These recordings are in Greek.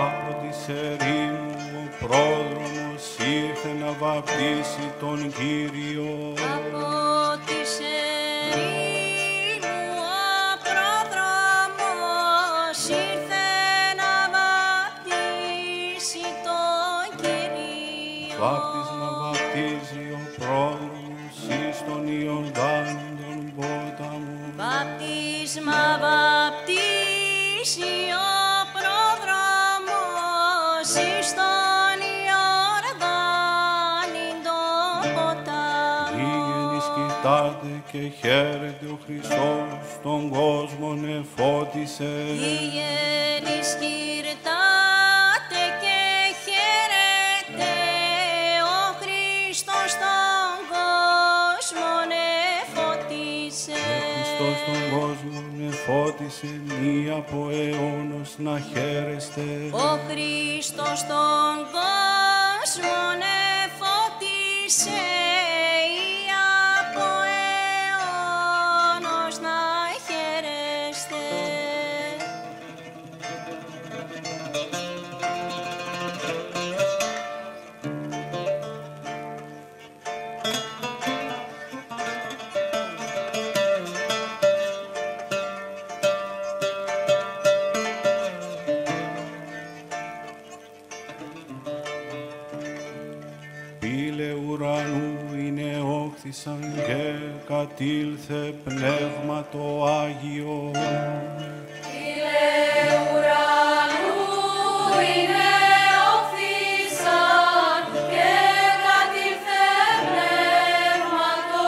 Από τη ερήμου ο πρόδρομος ήρθε να βαπτίσει τον Κύριο. Από τη ερήμου ο πρόδρομος ήρθε να βαπτίσει τον Κύριο. Βάπτισμα βαπτίζει ο πρόδρομος εις τον Ιορδάνη τον ποταμό. Βαπτίσμα βαπτίσει ο πρόδρομος εις τον Ιορδάνη τον ποταμό. Ήγενης κοιτάτε και χαίρεται ο Χριστός τον κόσμον εφώτισε. Ηγενής κυρτάτε και χαίρετε, ο Χριστός τον κόσμον εφώτισε. Χριστός τον κόσμον εφώτισε, μη από αιώνος να χαίρεστε. Ο Χριστός τον κόσμον εφώτισε, ή από αιώνος να χαίρεστε. Πύλε ουρανού είναι όχθησαν και κατήλθε πνεύμα το Άγιο. Πύλε ουρανού είναι όχθησαν και κατήλθε πνεύμα το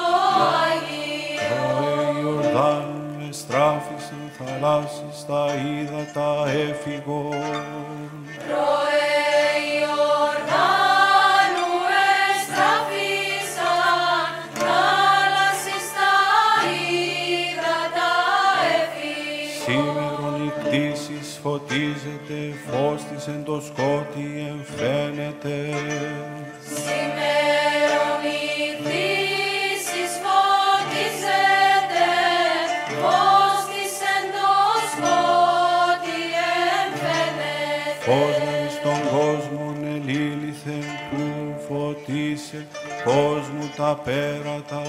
Άγιο. Ροέ Ιορδάνου εστράφησαν θαλάσσης τα ύδατα έφυγον. Ροέ Ιορδάνου εστράφησαν θάλασσης τα ύδατα έφυγον. Σήμερον η κτήσης φωτίζεται, φως της εν το σκότι εμφαίνεται. Σήμερον η κτήσης φωτίζεται, φως της εν το σκότι εμφαίνεται. Φως μεν στον κόσμον ελήλυθεν που φωτίσε κόσμου τα πέρατα.